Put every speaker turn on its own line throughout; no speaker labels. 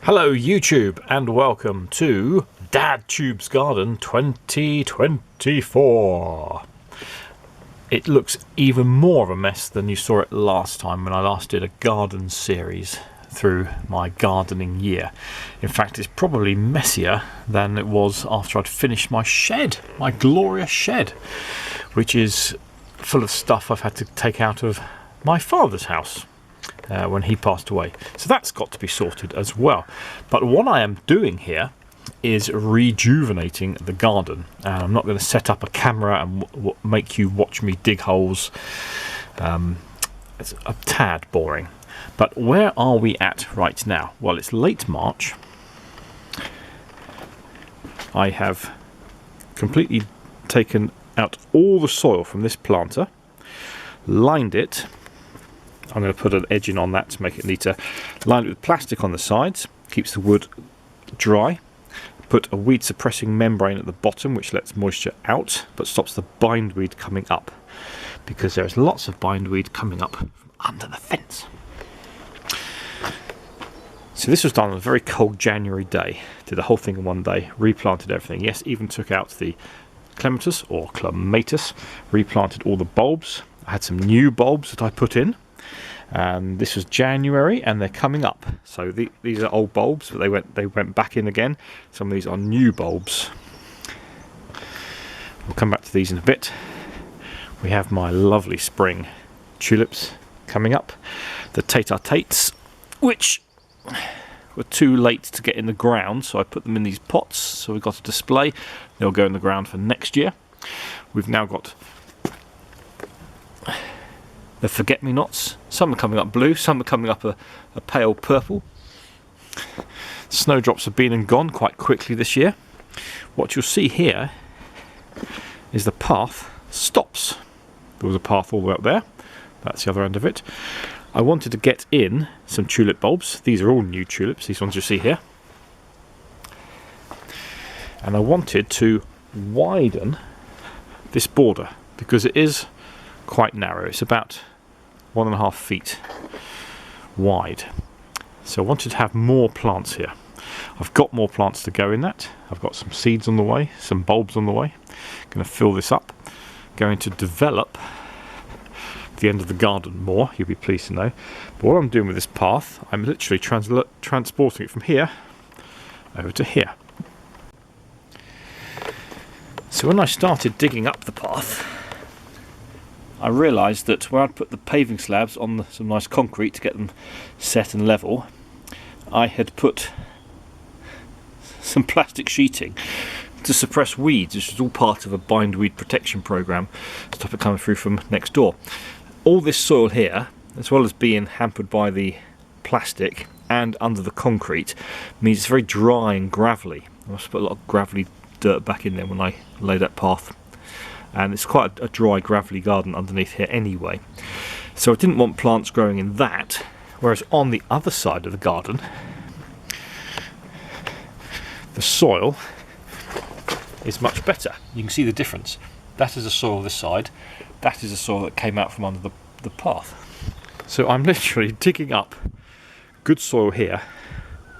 Hello YouTube and welcome to DadTube's Garden 2024. It looks even more of a mess than you saw it last time when I last did a garden series through my gardening year. In fact, it's probably messier than it was after I'd finished my shed, my glorious shed, which is full of stuff I've had to take out of my father's house. When he passed away. So that's got to be sorted as well. But what I am doing here is rejuvenating the garden. And I'm not going to set up a camera and make you watch me dig holes. It's a tad boring. But where are we at right now? Well, it's late March. I have completely taken out all the soil from this planter, lined it. I'm going to put an edging on that to make it neater. Line it with plastic on the sides, keeps the wood dry. Put a weed suppressing membrane at the bottom which lets moisture out but stops the bindweed coming up, because there is lots of bindweed coming up from under the fence. So this was done on a very cold January day. Did the whole thing in one day, replanted everything. Yes, even took out the clematis or clematis, replanted all the bulbs. I had some new bulbs that I put in. And this was January and they're coming up. So these are old bulbs, but they went back in again. Some of these are new bulbs. We'll come back to these in a bit. We have my lovely spring tulips coming up. The Tete-a-Tates, which were too late to get in the ground, so I put them in these pots, so we've got a display. They'll go in the ground for next year. We've now got the forget-me-nots. Some are coming up blue, some are coming up a pale purple. Snowdrops have been and gone quite quickly this year. What you'll see here is the path stops. There was a path all the way up there. That's the other end of it. I wanted to get in some tulip bulbs. These are all new tulips, these ones you see here. And I wanted to widen this border because it is quite narrow. It's about 1.5 feet wide. So I wanted to have more plants here. I've got more plants to go in that. I've got some seeds on the way, some bulbs on the way. Going to fill this up. Going to develop the end of the garden more, you'll be pleased to know. But what I'm doing with this path, I'm literally transporting it from here over to here. So when I started digging up the path, I realised that where I'd put the paving slabs on some nice concrete to get them set and level, I had put some plastic sheeting to suppress weeds, which was all part of a bindweed protection programme to stop it coming through from next door. All this soil here, as well as being hampered by the plastic and under the concrete, means it's very dry and gravelly. I must put a lot of gravelly dirt back in there when I lay that path. And it's quite a dry, gravelly garden underneath here anyway. So I didn't want plants growing in that. Whereas on the other side of the garden, the soil is much better. You can see the difference. That is the soil this side. That is the soil that came out from under the path. So I'm literally digging up good soil here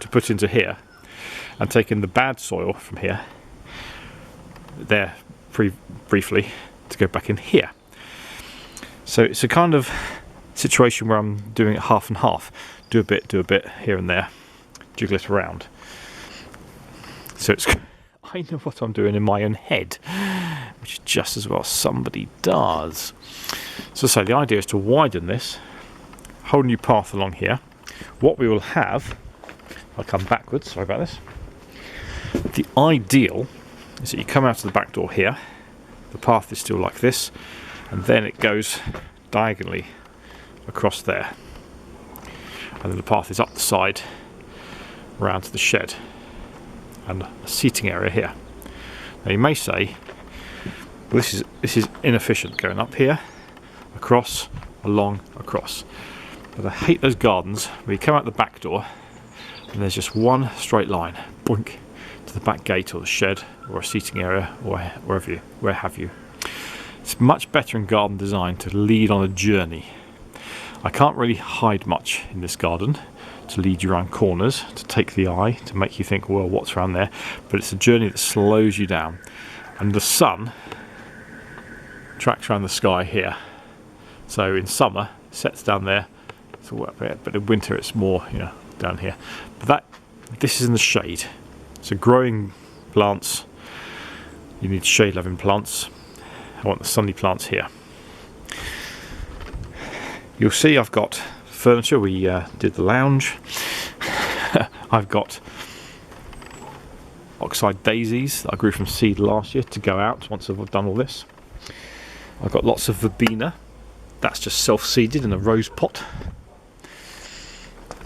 to put into here, and taking the bad soil from here, there, briefly, to go back in here. So it's a kind of situation where I'm doing it half and half. Do a bit here and there, jiggle it around. So it's I know what I'm doing in my own head, which is just as well somebody does. So the idea is to widen this whole new path along here. What we will have, I'll come backwards, sorry about this. The ideal is that you come out of the back door here, the path is still like this, and then it goes diagonally across there. And then the path is up the side, round to the shed, and a seating area here. Now you may say, well, this is inefficient going up here, across, along, across. But I hate those gardens where you come out the back door and there's just one straight line, boink, to the back gate or the shed or a seating area or where have you. It's much better in garden design to lead on a journey. I can't really hide much in this garden to lead you around corners, to take the eye, to make you think, well, what's around there? But it's a journey that slows you down. And the sun tracks around the sky here. So in summer, it sets down there, it's all up there, but in winter it's more, down here. But this is in the shade. So growing plants, you need shade-loving plants. I want the sunny plants here. You'll see I've got furniture. We did the lounge. I've got oxide daisies that I grew from seed last year to go out once I've done all this. I've got lots of verbena. That's just self-seeded in a rose pot.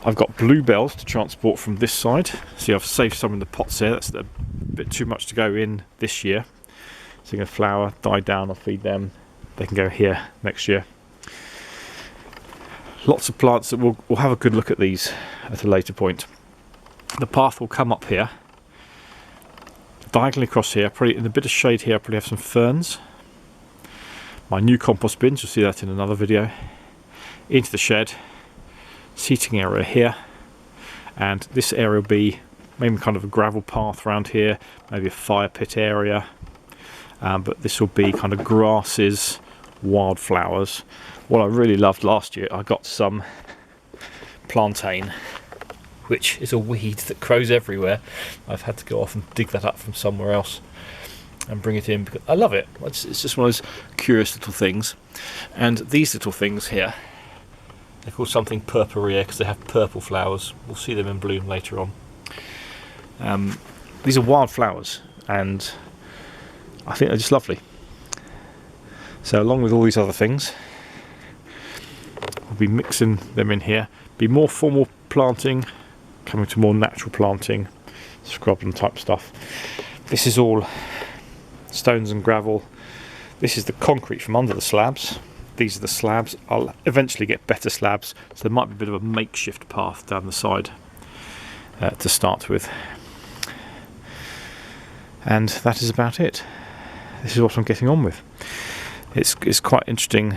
I've got bluebells to transport from this side. See, I've saved some in the pots here. That's a bit too much to go in this year. So they're going to flower, die down, I'll feed them. They can go here next year. Lots of plants that we'll have a good look at these at a later point. The path will come up here, diagonally across here, probably in a bit of shade here. I'll probably have some ferns. My new compost bins, you'll see that in another video. Into the shed, seating area here, and this area will be maybe kind of a gravel path around here, maybe a fire pit area, but this will be kind of grasses, wildflowers. What I really loved last year, I got some plantain, which is a weed that grows everywhere. I've had to go off and dig that up from somewhere else and bring it in because I love it. It's just one of those curious little things. And these little things here, they're called something purpurea because they have purple flowers. We'll see them in bloom later on. These are wild flowers, and I think they're just lovely. So along with all these other things, we'll be mixing them in here. Be more formal planting, coming to more natural planting, scrubland type stuff. This is all stones and gravel. This is the concrete from under the slabs. These are the slabs. I'll eventually get better slabs, so there might be a bit of a makeshift path down the side to start with. And that is about it. This is what I'm getting on with. It's quite interesting.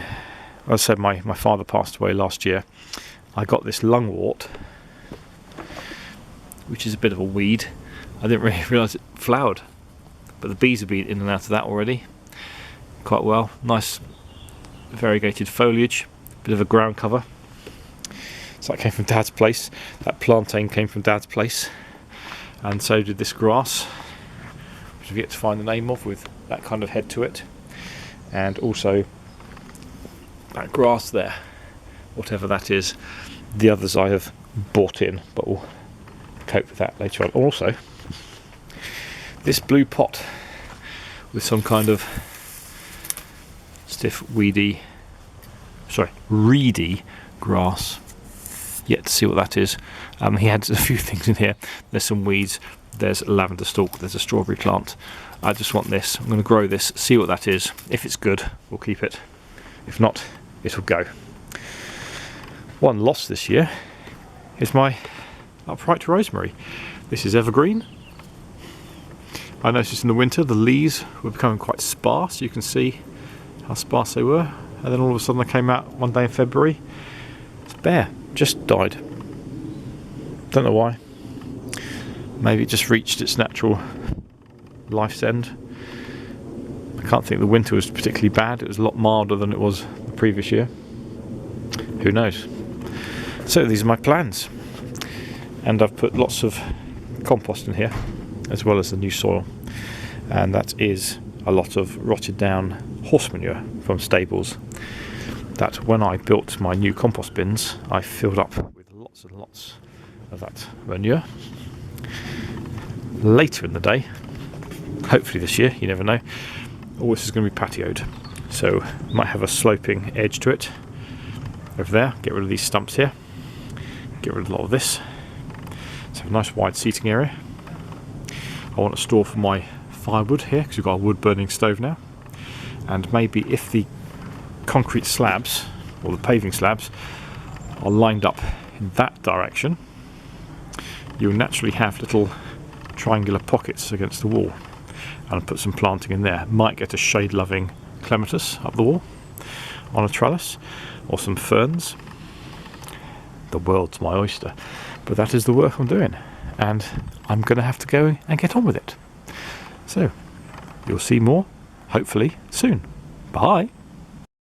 As I said, my father passed away last year. I got this lungwort, which is a bit of a weed. I didn't really realise it flowered, but the bees have been in and out of that already quite well. Nice variegated foliage, bit of a ground cover. So that came from Dad's place. That plantain came from Dad's place, and so did this grass, which I've yet to find the name of, with that kind of head to it, and also that grass there, whatever that is. The others I have bought in, but we'll cope with that later on. Also, this blue pot with some kind of stiff, reedy grass. Yet to see what that is. He had a few things in here. There's some weeds, there's a lavender stalk, there's a strawberry plant. I just want this. I'm going to grow this, see what that is. If it's good, we'll keep it. If not, it'll go. One loss this year is my upright rosemary. This is evergreen. I noticed in the winter the leaves were becoming quite sparse. You can see how sparse they were. And then all of a sudden they came out one day in February. It's bare. Just died. Don't know why. Maybe it just reached its natural life's end. I can't think the winter was particularly bad. It was a lot milder than it was the previous year. Who knows? So these are my plans. And I've put lots of compost in here, as well as the new soil. And that is a lot of rotted down horse manure from stables that when I built my new compost bins, I filled up with lots and lots of that manure. Later in the day, hopefully this year, you never know, all this is going to be patioed. So might have a sloping edge to it over there. Get rid of these stumps here. Get rid of a lot of this. So a nice wide seating area. I want to store for my firewood here because we've got a wood burning stove now. And maybe if the concrete slabs or the paving slabs are lined up in that direction, you'll naturally have little triangular pockets against the wall. And I'll put some planting in there. Might get a shade-loving clematis up the wall on a trellis, or some ferns. the world's my oyster. But that is the work I'm doing, and I'm going to have to go and get on with it. So, you'll see more, hopefully, soon. Bye!